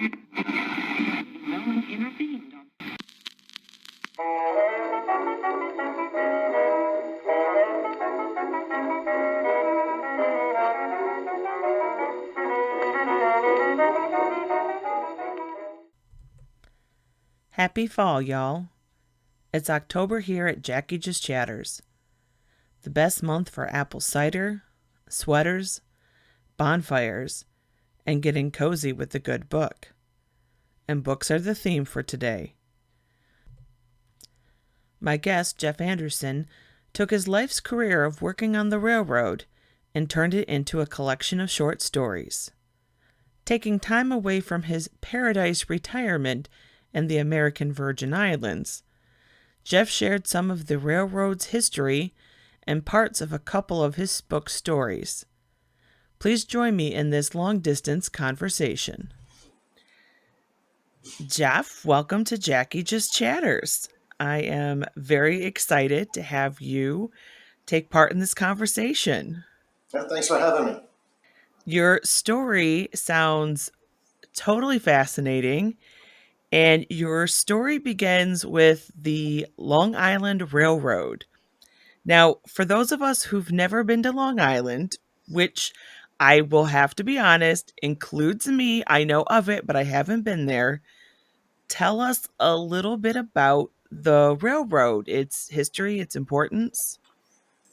No one intervened. Happy fall, y'all. It's October here at Jacqui Just Chatters. The best month for apple cider, sweaters, bonfires, and getting cozy with a good book. And books are the theme for today. My guest, Jeff Anderson, took his life's career of working on the railroad and turned it into a collection of short stories. Taking time away from his paradise retirement in the American Virgin Islands, Jeff shared some of the railroad's history and parts of a couple of his book stories. Please join me in this long-distance conversation. Jeff, welcome to Jacqui Just Chatters. I am very excited to have you take part in this conversation. Yeah, thanks for having me. Your story sounds totally fascinating, and your story begins with the Long Island Railroad. Now, for those of us who've never been to Long Island, which I will have to be honest, includes me, I know of it, but I haven't been there. Tell us a little bit about the railroad, its history, its importance.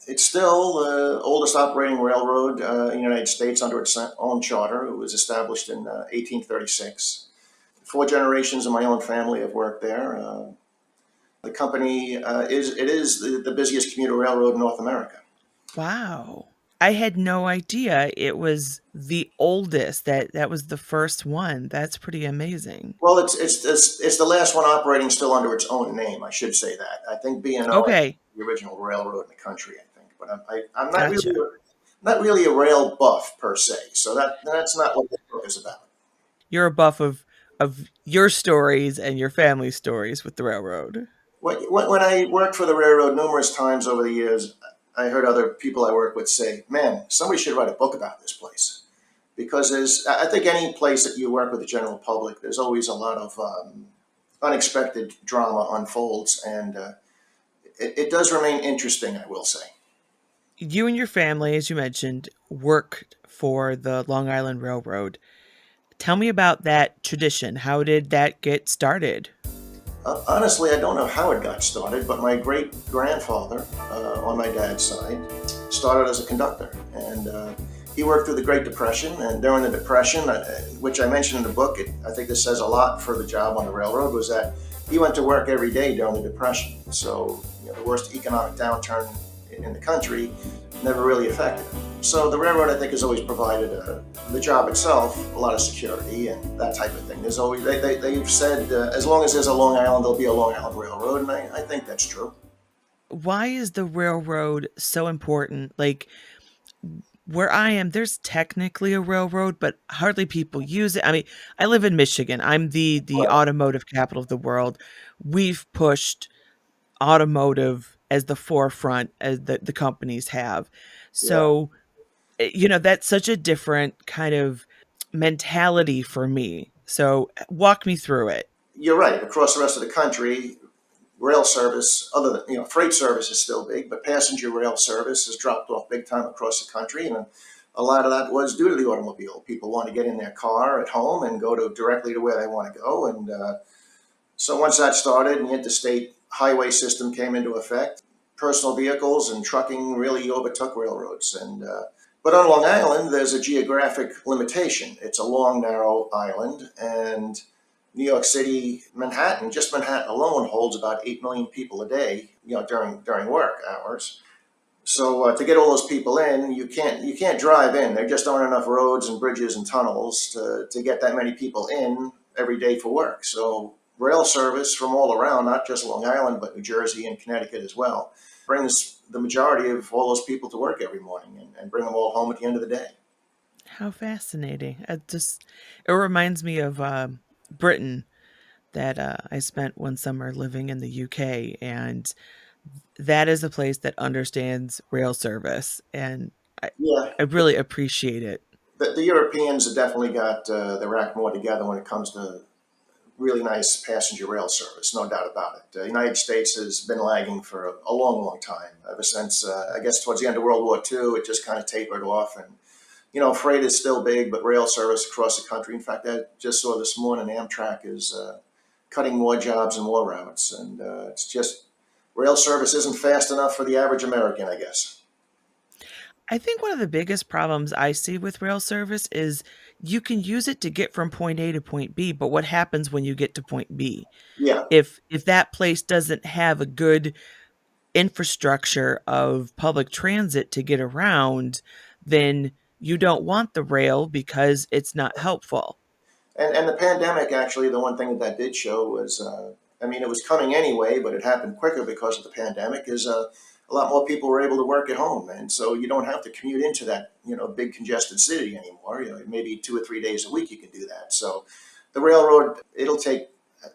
It's still the oldest operating railroad in the United States under its own charter. It was established in 1836. Four generations of my own family have worked there. The company is the busiest commuter railroad in North America. Wow. I had no idea it was the oldest, that was the first one. That's pretty amazing. Well, it's the last one operating still under its own name. I should say that. I think B&O is Okay, the original railroad in the country. I think, but I'm gotcha. not really a rail buff per se. So that's not what this book is about. You're a buff of your stories and your family's stories with the railroad. When I worked for the railroad numerous times over the years, I heard other people I work with say, "Man, somebody should write a book about this place." Because I think any place that you work with the general public, there's always a lot of unexpected drama unfolds, and it does remain interesting, I will say. You and your family, as you mentioned, worked for the Long Island Railroad. Tell me about that tradition. How did that get started? Honestly, I don't know how it got started, but my great grandfather on my dad's side started as a conductor, and he worked through the Great Depression. And during the Depression, which I mentioned in the book, I think this says a lot for the job on the railroad, was that he went to work every day during the Depression. So the worst economic downturn in the country never really affected him. So the railroad, I think, has always provided the job itself a lot of security and that type of thing. There's always they've said as long as there's a Long Island, there'll be a Long Island Railroad, and I think that's true. Why is the railroad so important? Like, where I am, there's technically a railroad, but hardly people use it. I mean, I live in Michigan. I'm the Right. automotive capital of the world. We've pushed automotive as the forefront as the companies have. Yeah. So, that's such a different kind of mentality for me. So, walk me through it. You're right. Across the rest of the country, rail service, other than freight service is still big, but passenger rail service has dropped off big time across the country, and a lot of that was due to the automobile. People want to get in their car at home and go directly to where they want to go, and so once that started and the interstate highway system came into effect, personal vehicles and trucking really overtook railroads. And but on Long Island, there's a geographic limitation. It's a long, narrow island, and New York City, Manhattan, just Manhattan alone holds about 8 million people a day, during work hours. So to get all those people in, you can't drive in. There just aren't enough roads and bridges and tunnels to get that many people in every day for work. So rail service from all around, not just Long Island, but New Jersey and Connecticut as well, brings the majority of all those people to work every morning and bring them all home at the end of the day. How fascinating. It reminds me of Britain that I spent one summer living in the UK, and that is a place that understands rail service, and I, Yeah, I really appreciate it. The Europeans have definitely got their act more together when it comes to really nice passenger rail service, no doubt about it. The United States has been lagging for a long, long time. Ever since, I guess, towards the end of World War II, it just kind of tapered off. And, freight is still big, but rail service across the country. In fact, I just saw this morning Amtrak is cutting more jobs and more routes. And it's just rail service isn't fast enough for the average American, I guess. I think one of the biggest problems I see with rail service is you can use it to get from point A to point B, but what happens when you get to point B? Yeah. If that place doesn't have a good infrastructure of public transit to get around, then you don't want the rail because it's not helpful. And the pandemic, actually, the one thing that did show was, I mean, it was coming anyway, but it happened quicker because of the pandemic. Is a lot more people were able to work at home, and so you don't have to commute into that big congested city anymore. Maybe 2 or 3 days a week you can do that. So the railroad, it'll take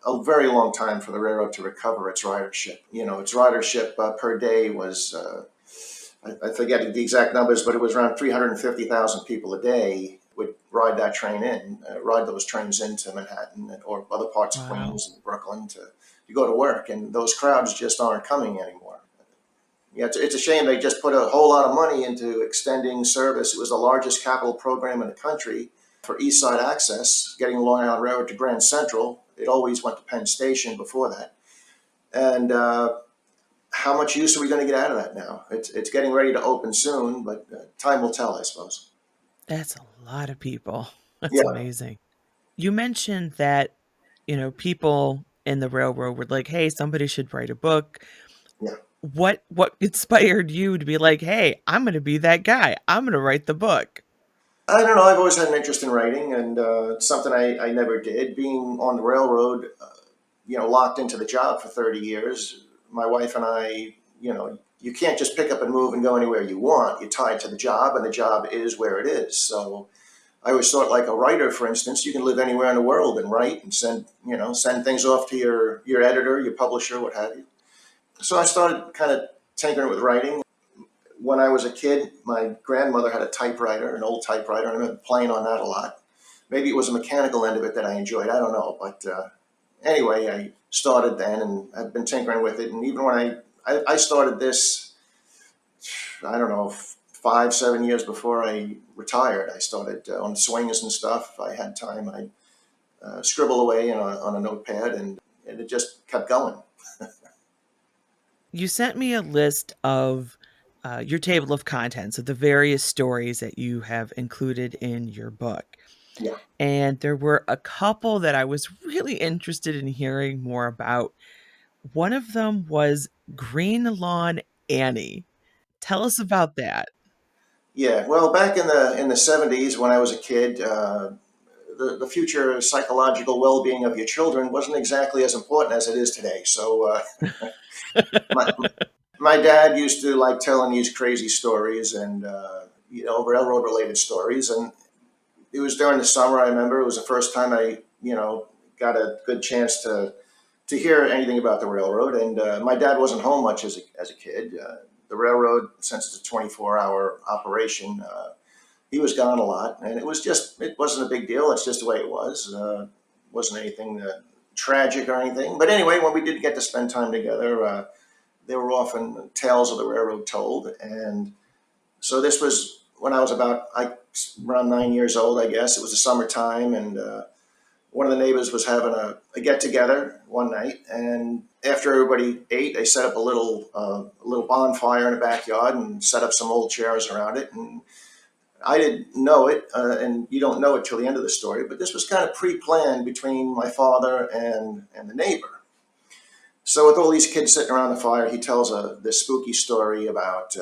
a very long time for the railroad to recover its ridership. Its ridership per day was. I forget the exact numbers, but it was around 350,000 people a day would ride that train ride those trains into Manhattan or other parts of Wow. Queens and Brooklyn to go to work. And those crowds just aren't coming anymore. Yeah, it's a shame they just put a whole lot of money into extending service. It was the largest capital program in the country for East Side access, getting Long Island Railroad to Grand Central. It always went to Penn Station before that. And how much use are we going to get out of that now? It's getting ready to open soon, but time will tell, I suppose. That's a lot of people. That's Yeah, amazing. You mentioned that, people in the railroad were like, "Hey, somebody should write a book." yeah. What inspired you to be like, "Hey, I'm going to be that guy. I'm going to write the book." I don't know. I've always had an interest in writing, and something I never did. Being on the railroad, locked into the job for 30 years, my wife and I, you can't just pick up and move and go anywhere you want. You're tied to the job, and the job is where it is. So I always thought, like a writer, for instance, you can live anywhere in the world and write and send things off to your editor, your publisher, what have you. So I started kind of tinkering with writing. When I was a kid, my grandmother had a typewriter, an old typewriter, and I remember playing on that a lot. Maybe it was the mechanical end of it that I enjoyed. I don't know, but anyway, I started then, and I've been tinkering with it. And even when I started this, I don't know, 5, 7 years before I retired, I started on swings and stuff. If I had time, I'd scribble away on a notepad, and it just kept going. You sent me a list of your table of contents of the various stories that you have included in your book. Yeah. And there were a couple that I was really interested in hearing more about. One of them was Greenland Annie. Tell us about that. Yeah, well, back in the 70s when I was a kid, the future psychological well-being of your children wasn't exactly as important as it is today. So my my dad used to like telling these crazy stories and railroad related stories, and it was during the summer. I remember it was the first time I got a good chance to hear anything about the railroad. And my dad wasn't home much as a kid. The railroad, since it's a 24-hour operation, he was gone a lot, and it wasn't a big deal. It's just the way it was. Wasn't anything tragic or anything. But anyway, when we did get to spend time together, there were often tales of the railroad told. And so this was when I was around 9 years old, I guess. It was the summertime, and one of the neighbors was having a get together one night, and after everybody ate, they set up a little bonfire in the backyard and set up some old chairs around it. And I didn't know it, and you don't know it till the end of the story. But this was kind of pre-planned between my father and the neighbor. So with all these kids sitting around the fire, he tells this spooky story about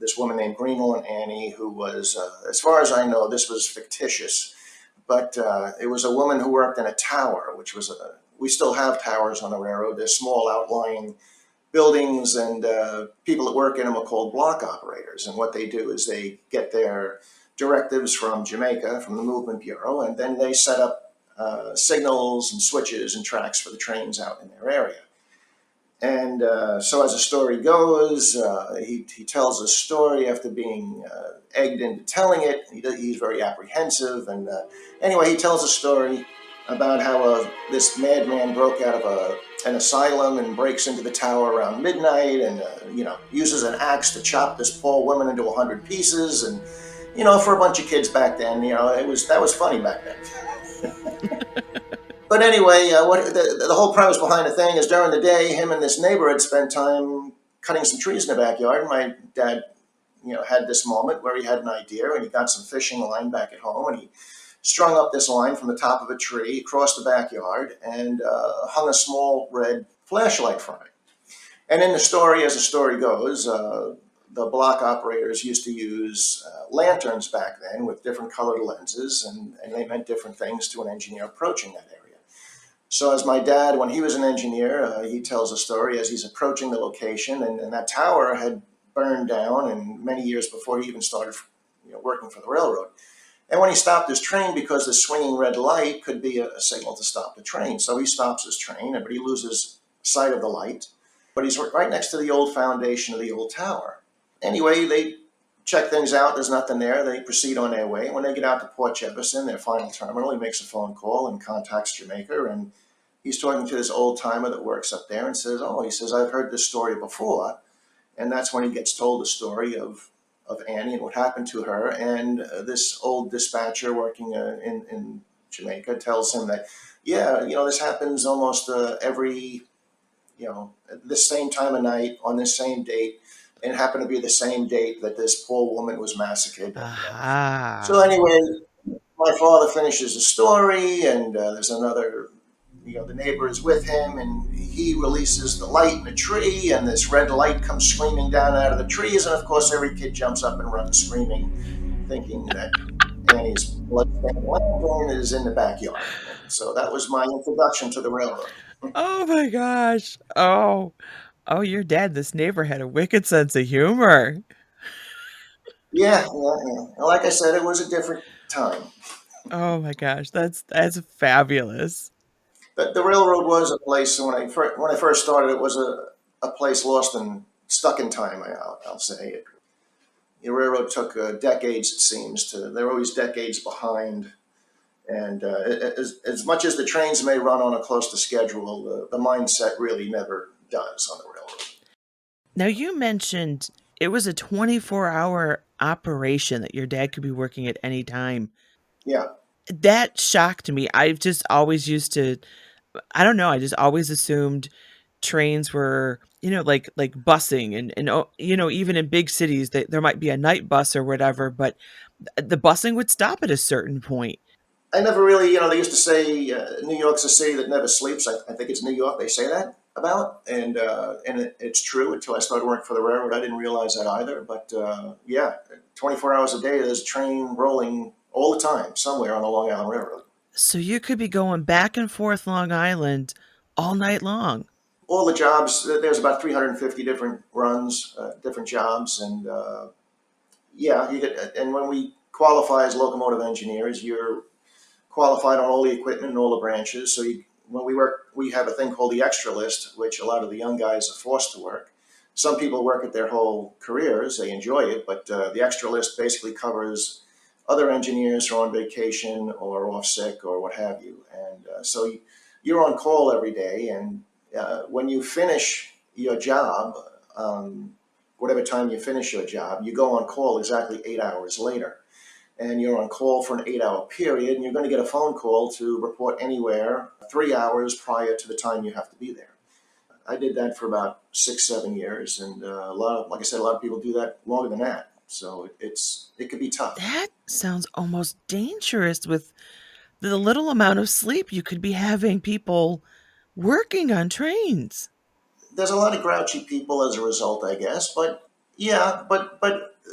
this woman named Greenland Annie, who was, as far as I know, this was fictitious, but it was a woman who worked in a tower, which was we still have towers on the railroad. They're small outlying buildings, and people that work in them are called block operators. And what they do is they get their directives from Jamaica, from the Movement Bureau, and then they set up signals and switches and tracks for the trains out in their area. And so, as the story goes, he tells a story after being egged into telling it. He's very apprehensive. And anyway, he tells a story about how this madman broke out of an asylum and breaks into the tower around midnight and, uses an axe to chop this poor woman into 100 pieces. And, for a bunch of kids back then, that was funny back then. But anyway, what the whole premise behind the thing is during the day, him and this neighbor had spent time cutting some trees in the backyard. And my dad, had this moment where he had an idea and he got some fishing line back at home and he strung up this line from the top of a tree across the backyard and hung a small red flashlight from it. And in the story, as the story goes, the block operators used to use lanterns back then with different colored lenses, and they meant different things to an engineer approaching that area. So as my dad, when he was an engineer, he tells a story as he's approaching the location, and that tower had burned down, and many years before he even started, working for the railroad. And when he stopped his train, because the swinging red light could be a signal to stop the train, so he stops his train, but he loses sight of the light. But he's right next to the old foundation of the old tower. Anyway, they check things out. There's nothing there. They proceed on their way. When they get out to Port Jefferson, their final terminal, he makes a phone call and contacts Jamaica, and he's talking to this old timer that works up there and says, I've heard this story before. And that's when he gets told the story of Annie and what happened to her. And this old dispatcher working in Jamaica tells him that, this happens almost every, this same time of night on this same date. And it happened to be the same date that this poor woman was massacred. So Aha. anyway, my father finishes the story, and there's another, the neighbor is with him, and he releases the light in the tree, and this red light comes screaming down out of the trees, and of course every kid jumps up and runs screaming, thinking that Annie's bloodstained lantern is in the backyard. And so that was my introduction to the railroad. Oh my gosh. Oh, your dad, this neighbor had a wicked sense of humor. Yeah, yeah, yeah. And like I said, it was a different time. Oh my gosh, that's fabulous. The railroad was a place when I first started. It was a place lost and stuck in time. I'll say the railroad took decades. It seems they're always decades behind. And as much as the trains may run on a close to schedule, the mindset really never does on the railroad. Now you mentioned it was a 24-hour operation that your dad could be working at any time. Yeah, That shocked me. I've just always used to I don't know, I just always assumed trains were, like busing and even in big cities there might be a night bus or whatever, but the busing would stop at a certain point. I never really, they used to say New York's a city that never sleeps. I think it's New York they say that about, and it's true until I started working for the railroad. I didn't realize that either. But yeah, 24 hours a day, there's a train rolling all the time somewhere on the Long Island Railroad. So you could be going back and forth Long Island all night long. All the jobs, there's about 350 different runs, different jobs, and yeah, you get. And when we qualify as locomotive engineers, you're qualified on all the equipment and all the branches. So when we work, we have a thing called the extra list, which a lot of the young guys are forced to work. Some people work it their whole careers; they enjoy it. But the extra list basically covers other engineers who are on vacation or off sick or what have you. And so you're on call every day. And when you finish your job, whatever time you finish your job, you go on call exactly 8 hours later, and you're on call for an 8 hour period, and you're going to get a phone call to report anywhere 3 hours prior to the time you have to be there. I did that for about 6, 7 years, and like I said, a lot of people do that longer than that. So it could be tough. That sounds almost dangerous with the little amount of sleep you could be having people working on trains. There's a lot of grouchy people as a result, I guess, but yeah, but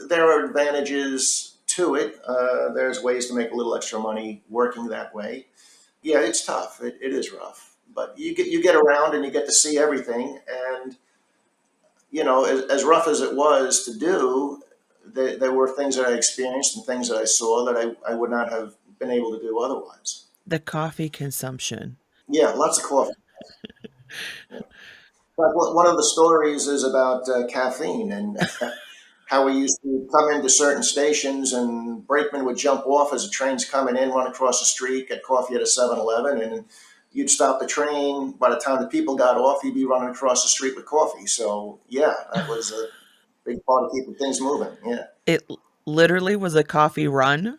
there are advantages to it. There's ways to make a little extra money working that way. Yeah, it's tough. It is rough, but you get around and you get to see everything. And as rough as it was to do, there were things that I experienced and things that I saw that I would not have been able to do otherwise. The coffee consumption. Yeah, lots of coffee. But one of the stories is about caffeine and how we used to come into certain stations and brakemen would jump off as the train's coming in, run across the street, get coffee at a 7-Eleven, and you'd stop the train. By the time the people got off, you'd be running across the street with coffee. So, yeah, that was a big part of keeping things moving. Yeah. It literally was a coffee run.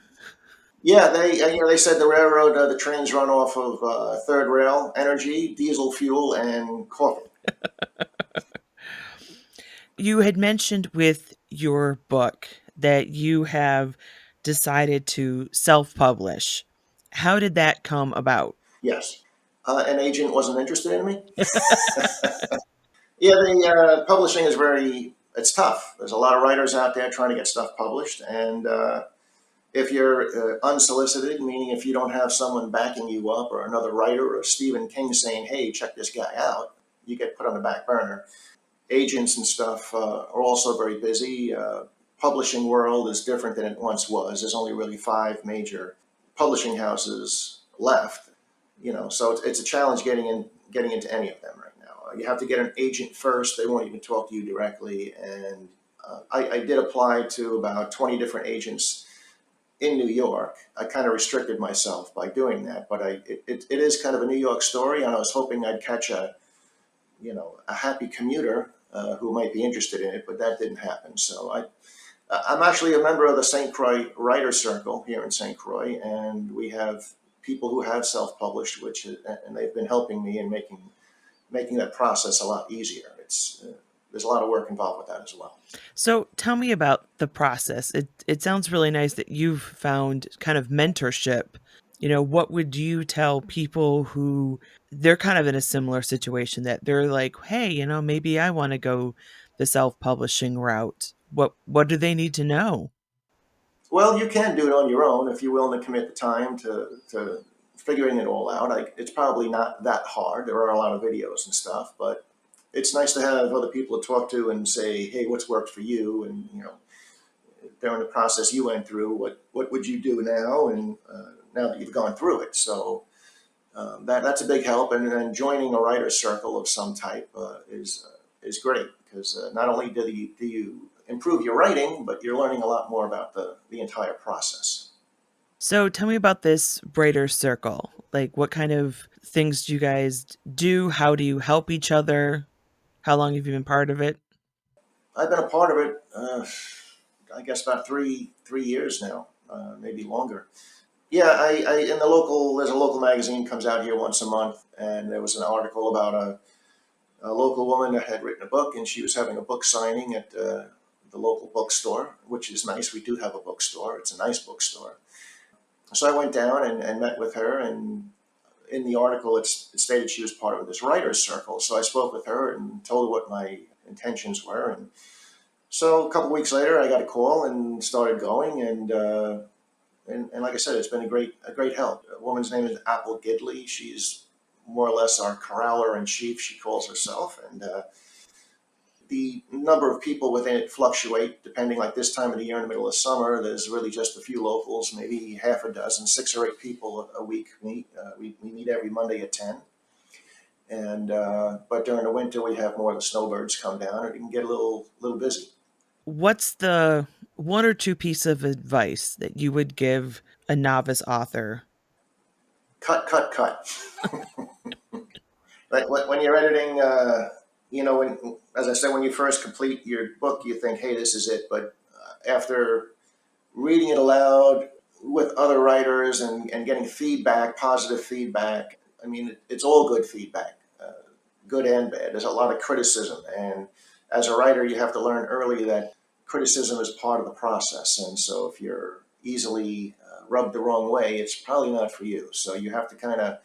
Yeah, they said the railroad, the trains run off of third rail, energy, diesel fuel, and coffee. You had mentioned with your book that you have decided to self-publish. How did that come about? Yes. An agent wasn't interested in me. Yeah, the publishing is it's tough. There's a lot of writers out there trying to get stuff published. And if you're unsolicited, meaning if you don't have someone backing you up or another writer or Stephen King saying, hey, check this guy out, you get put on the back burner. Agents and stuff are also very busy. Publishing world is different than it once was. There's only really 5 major publishing houses left, so it's a challenge getting into any of them right now. You have to get an agent first. They won't even talk to you directly. And I did apply to about 20 different agents in New York. I kind of restricted myself by doing that, but it is kind of a New York story, and I was hoping I'd catch a happy commuter who might be interested in it, but that didn't happen. So I'm actually a member of the St. Croix Writer Circle here in St. Croix, and we have people who have self-published, and they've been helping me in making that process a lot easier. There's a lot of work involved with that as well. So tell me about the process. It sounds really nice that you've found kind of mentorship. What would you tell people who they're kind of in a similar situation that they're like, hey, maybe I want to go the self-publishing route. What do they need to know? Well, you can do it on your own if you're willing to commit the time to figuring it all out. It's probably not that hard. There are a lot of videos and stuff, but it's nice to have other people to talk to and say, hey, what's worked for you? And, during the process you went through, what would you do now? And now that you've gone through it. So that's a big help. And then joining a writer's circle of some type is great because not only do you improve your writing, but you're learning a lot more about the entire process. So tell me about this Brighter Circle. Like, what kind of things do you guys do? How do you help each other? How long have you been part of it? I've been a part of it, I guess, about three years now, maybe longer. Yeah, there's a local magazine comes out here once a month, and there was an article about a local woman that had written a book, and she was having a book signing at the local bookstore, which is nice. We do have a bookstore. It's a nice bookstore. So I went down and met with her, and in the article it stated she was part of this writer's circle. So I spoke with her and told her what my intentions were. And so a couple of weeks later, I got a call and started going. And like I said, it's been a great help. A woman's name is Apple Gidley. She's more or less our corraller in chief, she calls herself. And the number of people within it fluctuate depending, like this time of the year in the middle of summer, there's really just a few locals, maybe half a dozen, 6 or 8 people a week meet. We meet every Monday at 10. And but during the winter, we have more of the snowbirds come down, and it can get a little busy. What's the one or two piece of advice that you would give a novice author? Cut. Like when you're editing, as I said, when you first complete your book, you think, hey, this is it. But after reading it aloud with other writers and getting feedback, positive feedback, I mean, it's all good feedback, good and bad. There's a lot of criticism. And as a writer, you have to learn early that criticism is part of the process. And so if you're easily rubbed the wrong way, it's probably not for you. So you have to kind of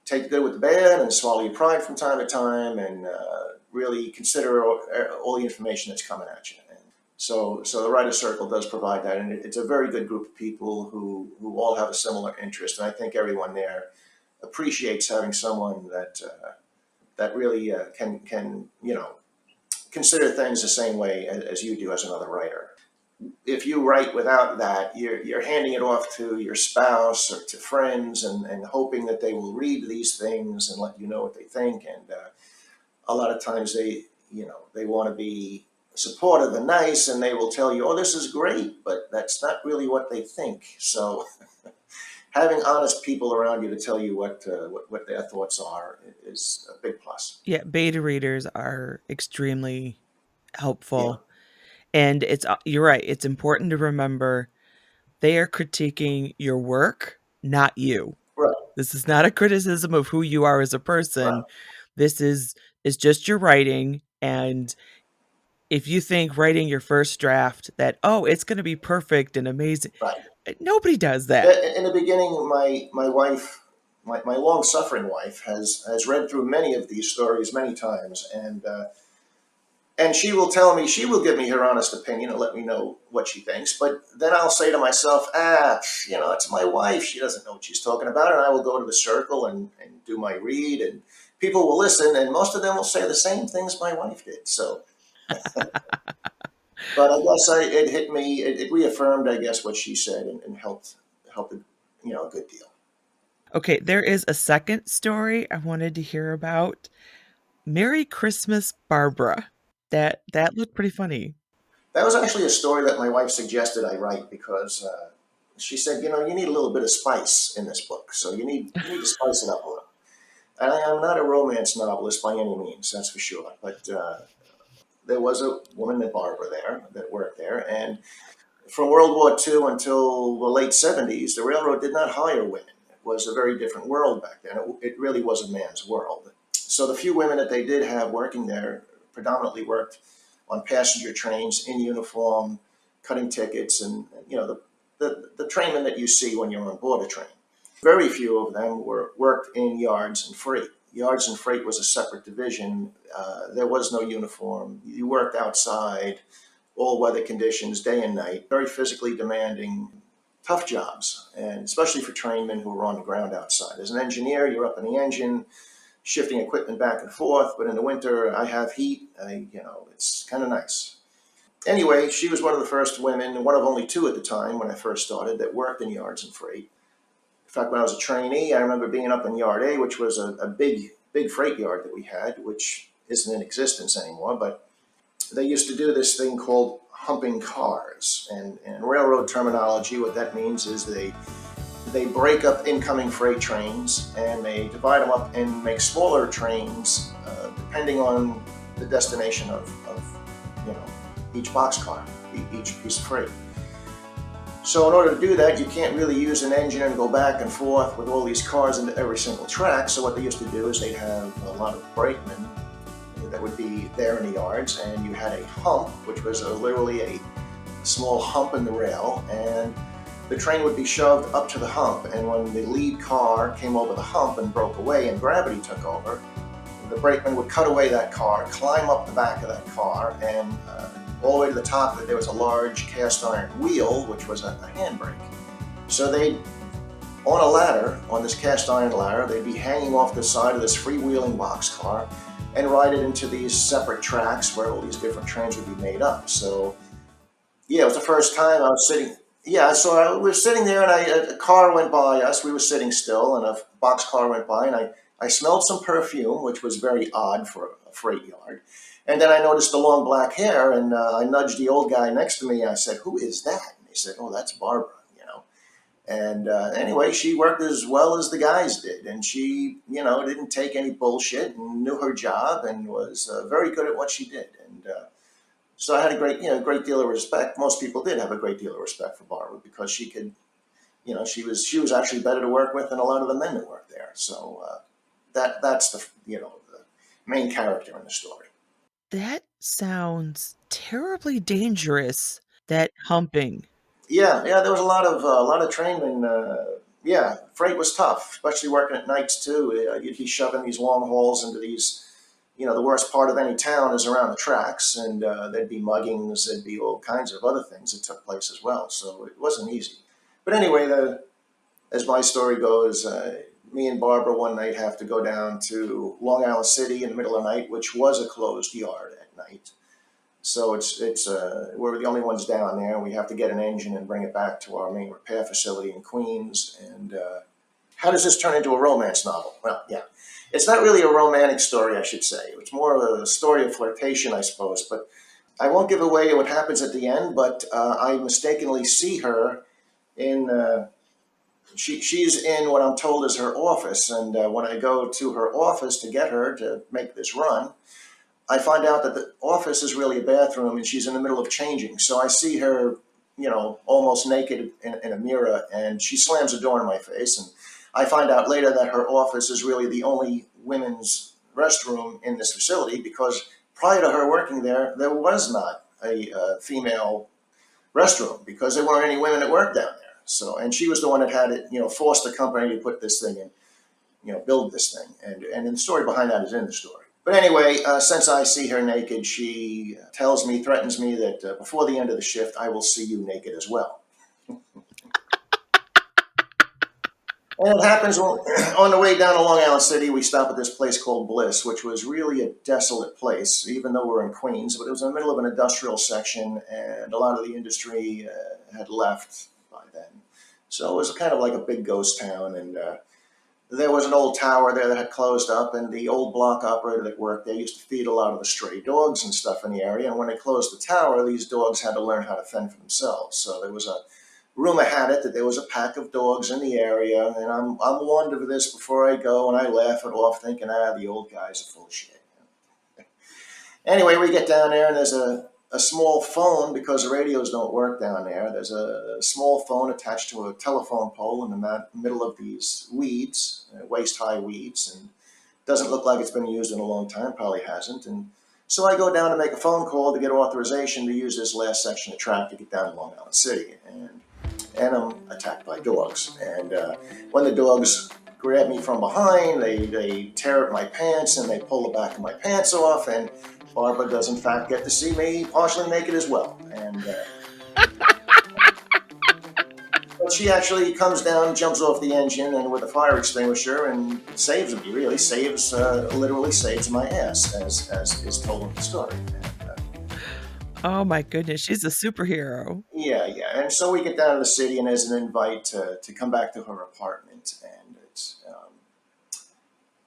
take the good with the bad and swallow your pride from time to time and really consider all the information that's coming at you. And so the Writer's Circle does provide that, and it's a very good group of people who all have a similar interest. And I think everyone there appreciates having someone that really can consider things the same way as you do as another writer. If you write without that, you're handing it off to your spouse or to friends and hoping that they will read these things and let you know what they think. And a lot of times they want to be supportive and nice, and they will tell you, "Oh, this is great," but that's not really what they think. So having honest people around you to tell you what their thoughts are is a big plus. Yeah, beta readers are extremely Yeah, helpful. And you're right, it's important to remember they are critiquing your work, not you. right, This is not a criticism of who you are as a right, person. This is just your writing, and if you think writing your first draft that, "Oh, it's gonna be perfect and amazing," right. nobody does that. In the beginning, my wife, my long suffering wife, has read through many of these stories many times, and she will tell me, she will give me her honest opinion and let me know what she thinks. But then I'll say to myself, it's my wife. She doesn't know what she's talking about. And I will go to the circle and do my read, and people will listen, and most of them will say the same things my wife did. So, but I guess it hit me, it reaffirmed, I guess, what she said, and helped it, a good deal. Okay, there is a second story I wanted to hear about. Merry Christmas, Barbara. That looked pretty funny. That was actually a story that my wife suggested I write because she said, you need a little bit of spice in this book, so you need to spice it up a little. And I am not a romance novelist by any means, that's for sure. But there was a woman named Barbara there that worked there, and from World War II until the late '70s, the railroad did not hire women. It was a very different world back then. It really was a man's world. So the few women that they did have working there predominantly worked on passenger trains in uniform, cutting tickets, and the trainmen that you see when you're on board a train. Very few of them worked in yards and freight. Yards and freight was a separate division. There was no uniform. You worked outside, all weather conditions, day and night. Very physically demanding, tough jobs, and especially for trainmen who were on the ground outside. As an engineer, you're up in the engine, shifting equipment back and forth. But in the winter, I have heat. It's kind of nice. Anyway, she was one of the first women, one of only two at the time when I first started, that worked in yards and freight. In fact, when I was a trainee, I remember being up in Yard A, which was a big freight yard that we had, which isn't in existence anymore. But they used to do this thing called humping cars. And in railroad terminology, what that means is they break up incoming freight trains and they divide them up and make smaller trains depending on the destination of each boxcar, each piece of freight. So in order to do that, you can't really use an engine and go back and forth with all these cars into every single track. So what they used to do is they'd have a lot of brakemen that would be there in the yards, and you had a hump, which was literally a small hump in the rail, and the train would be shoved up to the hump. And when the lead car came over the hump and broke away and gravity took over, the brakeman would cut away that car, climb up the back of that car, and all the way to the top, there was a large cast iron wheel, which was a handbrake. So on a ladder, on this cast iron ladder, they'd be hanging off the side of this freewheeling boxcar and ride it into these separate tracks where all these different trains would be made up. So, yeah, it was the first time I was sitting. Yeah, so we were sitting there, and a car went by us. We were sitting still, and a boxcar went by, and I smelled some perfume, which was very odd for a freight yard. And then I noticed the long black hair, and I nudged the old guy next to me. I said, "Who is that?" And he said, "Oh, that's Barbara." And anyway, she worked as well as the guys did, and she, didn't take any bullshit and knew her job and was very good at what she did. And so I had a great deal of respect. Most people did have a great deal of respect for Barbara because she could, she was actually better to work with than a lot of the men that worked there. So that's the main character in the story. That sounds terribly dangerous, that humping. Yeah, there was a lot of trainmen. Yeah, freight was tough, especially working at nights too. You'd be shoving these long hauls into these. The worst part of any town is around the tracks, and there'd be muggings, there'd be all kinds of other things that took place as well. So it wasn't easy. But anyway, as my story goes, me and Barbara one night have to go down to Long Island City in the middle of the night, which was a closed yard at night. So it's we're the only ones down there. We have to get an engine and bring it back to our main repair facility in Queens. And how does this turn into a romance novel? Well, yeah. It's not really a romantic story, I should say. It's more of a story of flirtation, I suppose. But I won't give away what happens at the end. But I mistakenly see her in. She's in what I'm told is her office, and when I go to her office to get her to make this run, I find out that the office is really a bathroom, and she's in the middle of changing. So I see her, almost naked in a mirror, and she slams the door in my face. And I find out later that her office is really the only women's restroom in this facility because prior to her working there, there was not a female restroom because there weren't any women that worked down there. So, and she was the one that had it, forced the company to put this thing in, build this thing. And the story behind that is in the story. But anyway, since I see her naked, she threatens me that before the end of the shift, I will see you naked as well. And it happens on the way down to Long Island City, we stop at this place called Bliss, which was really a desolate place, even though we're in Queens. But it was in the middle of an industrial section, and a lot of the industry had left by then. So it was kind of like a big ghost town, and there was an old tower there that had closed up, and the old block operator that worked there used to feed a lot of the stray dogs and stuff in the area. And when they closed the tower, these dogs had to learn how to fend for themselves. So there was a rumor had it that there was a pack of dogs in the area, and I'm warned of this before I go, and I laugh it off, thinking, the old guys are full of shit. Anyway, we get down there, and there's a small phone because the radios don't work down there. There's a small phone attached to a telephone pole in the middle of these weeds, waist-high weeds, and it doesn't look like it's been used in a long time, probably hasn't. And so I go down to make a phone call to get authorization to use this last section of track to get down to Long Island City. And I'm attacked by dogs. And when the dogs grab me from behind, they tear at my pants and they pull the back of my pants off. And Barbara does, in fact, get to see me partially naked as well. And but she actually comes down, jumps off the engine, and with a fire extinguisher, and saves me. Really literally saves my ass, as is told in the story. Oh my goodness, she's a superhero. Yeah. And so we get down to the city, and there's an invite to come back to her apartment, and it's.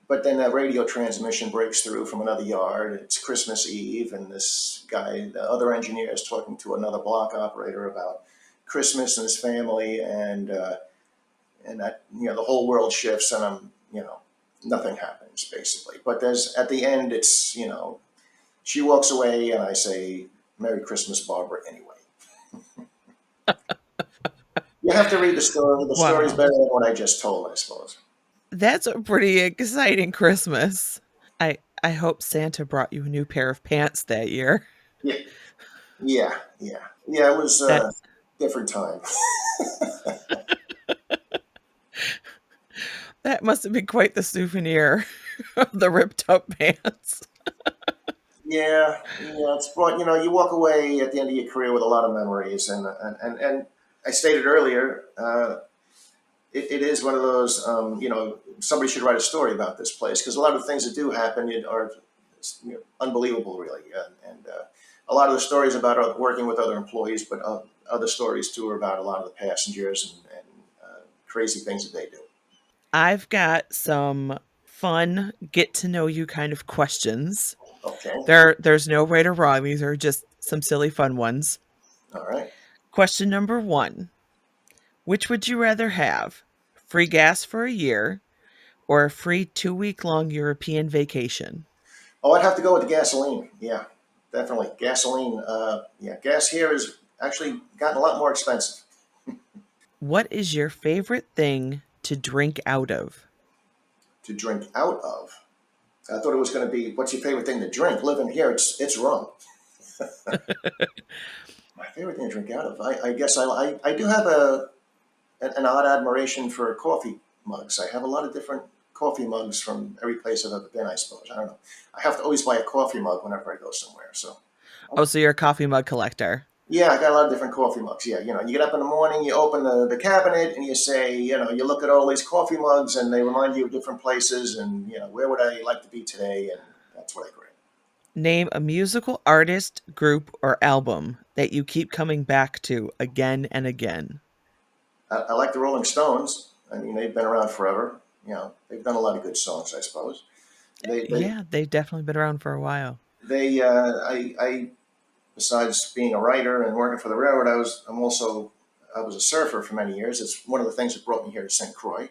But then a radio transmission breaks through from another yard. It's Christmas Eve, and this guy, the other engineer, is talking to another block operator about Christmas and his family, and that the whole world shifts, and nothing happens basically. But there's at the end, it's she walks away, and I say, "Merry Christmas, Barbara." Anyway. You have to read the story. The story's better than what I just told, I suppose. That's a pretty exciting Christmas. I hope Santa brought you a new pair of pants that year. Yeah. It was a different time. That must have been quite the souvenir of the ripped up pants. Yeah. It's brought. You walk away at the end of your career with a lot of memories, and I stated earlier, it is one of those. Somebody should write a story about this place because a lot of things that do happen are unbelievable, really, and a lot of the stories about working with other employees, but other stories too are about a lot of the passengers and crazy things that they do. I've got some fun get to know you kind of questions. Okay. There's no right or wrong. These are just some silly fun ones. All right. Question number 1. Which would you rather have? Free gas for a year or a free 2-week-long European vacation? Oh, I'd have to go with the gasoline. Yeah, definitely. Gasoline. Gas here has actually gotten a lot more expensive. What is your favorite thing to drink out of? To drink out of? I thought it was going to be, what's your favorite thing to drink? Living here, it's rum. My favorite thing to drink out of? I guess I do have an odd admiration for coffee mugs. I have a lot of different coffee mugs from every place I've ever been, I suppose. I don't know. I have to always buy a coffee mug whenever I go somewhere. So. Oh, so you're a coffee mug collector. Yeah, I got a lot of different coffee mugs. Yeah, you get up in the morning, you open the cabinet, and you say, you look at all these coffee mugs, and they remind you of different places, and where would I like to be today, and that's what I grab. Name a musical artist, group, or album that you keep coming back to again and again. I like the Rolling Stones. I mean, they've been around forever. They've done a lot of good songs, I suppose. They Yeah, they've definitely been around for a while. I besides being a writer and working for the railroad, I was a surfer for many years. It's one of the things that brought me here to St. Croix.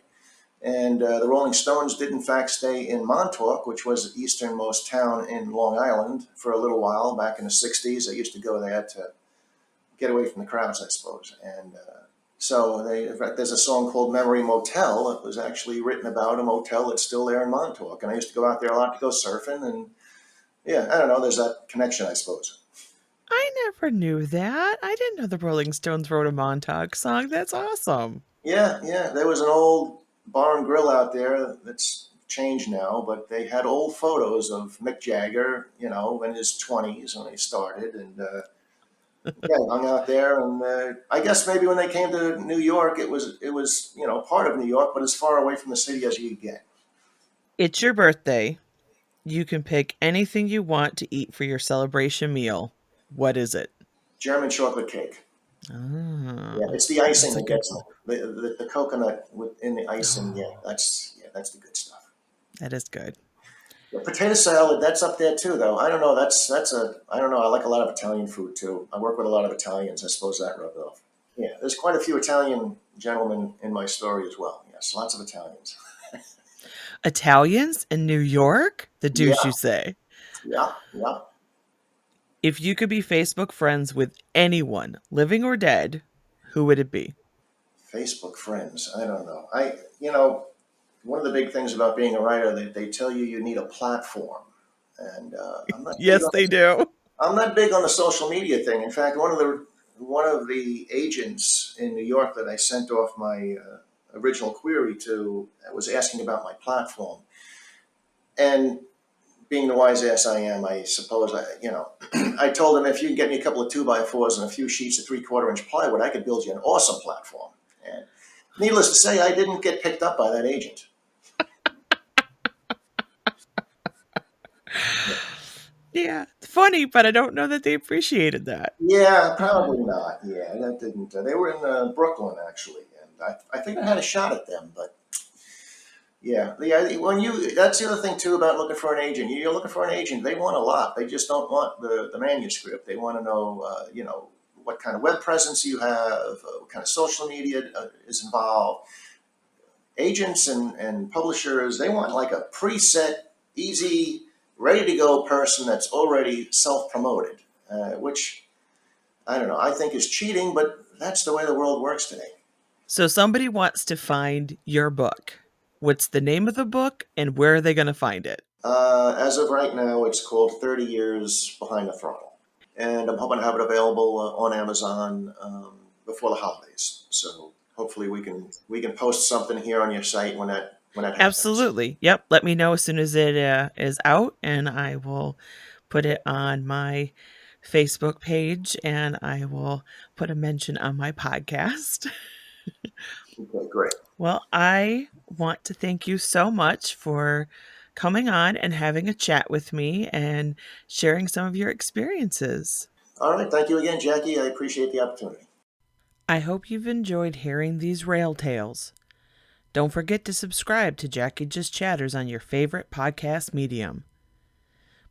And the Rolling Stones did, in fact, stay in Montauk, which was the easternmost town in Long Island, for a little while back in the 60s. I used to go there to get away from the crowds, I suppose. And in fact, there's a song called Memory Motel. It was actually written about a motel that's still there in Montauk. And I used to go out there a lot to go surfing. And yeah, I don't know, there's that connection, I suppose. I never knew that. I didn't know the Rolling Stones wrote a Montauk song. That's awesome. Yeah. There was an old bar and grill out there that's changed now, but they had old photos of Mick Jagger, in his 20s when he started, and hung out there. And I guess maybe when they came to New York, it was part of New York, but as far away from the city as you could get. It's your birthday. You can pick anything you want to eat for your celebration meal. What is it? German chocolate cake. Ah, Yeah, it's the icing that's a that good gets one. me. The coconut in the icing. Oh, That's the good stuff. that is good. Yeah, potato salad, that's up there too, though. I don't know. I don't know. I like a lot of Italian food too. I work with a lot of Italians. I suppose that rubbed off. Yeah, there's quite a few Italian gentlemen in my story as well. Yes, lots of Italians. Italians in New York? The Yeah, douche, you say? yeah. If you could be Facebook friends with anyone, living or dead, who would it be? Facebook friends. I don't know. One of the big things about being a writer, they tell you you need a platform, and Yes, they do. I'm not big on the social media thing. In fact, one of the agents in New York that I sent off my original query to was asking about my platform, and being the wise ass I am, I suppose I told him, if you can get me a couple of 2x4s and a few sheets of 3/4 inch plywood, I could build you an awesome platform. And needless to say, I didn't get picked up by that agent. Yeah, funny, but I don't know that they appreciated that. Yeah, probably not. Yeah, that didn't. They were in Brooklyn actually, and I think I had a shot at them, but yeah, that's the other thing too about looking for an agent. You're looking for an agent. They want a lot. They just don't want the manuscript. They want to know, what kind of web presence you have, what kind of social media is involved. Agents and publishers, they want like a preset, easy, ready to go person that's already self-promoted, which I don't know, I think is cheating, but that's the way the world works today. So somebody wants to find your book. What's the name of the book and where are they going to find it? As of right now, it's called 30 Years Behind the Throttle. And I'm hoping to have it available on Amazon before the holidays. So hopefully we can post something here on your site when that happens. Absolutely. Yep. Let me know as soon as it is out, and I will put it on my Facebook page, and I will put a mention on my podcast. Okay, great. Well, I want to thank you so much for coming on and having a chat with me and sharing some of your experiences. All right, thank you again, Jacqui. I appreciate the opportunity. I hope you've enjoyed hearing these rail tales. Don't forget to subscribe to Jacqui Just Chatters on your favorite podcast medium.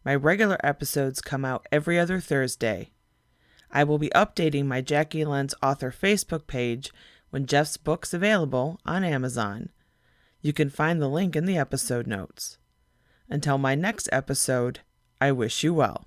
My regular episodes come out every other Thursday. I will be updating my Jacqui Lens author Facebook page when Jeff's book's available on Amazon. You can find the link in the episode notes. Until my next episode, I wish you well.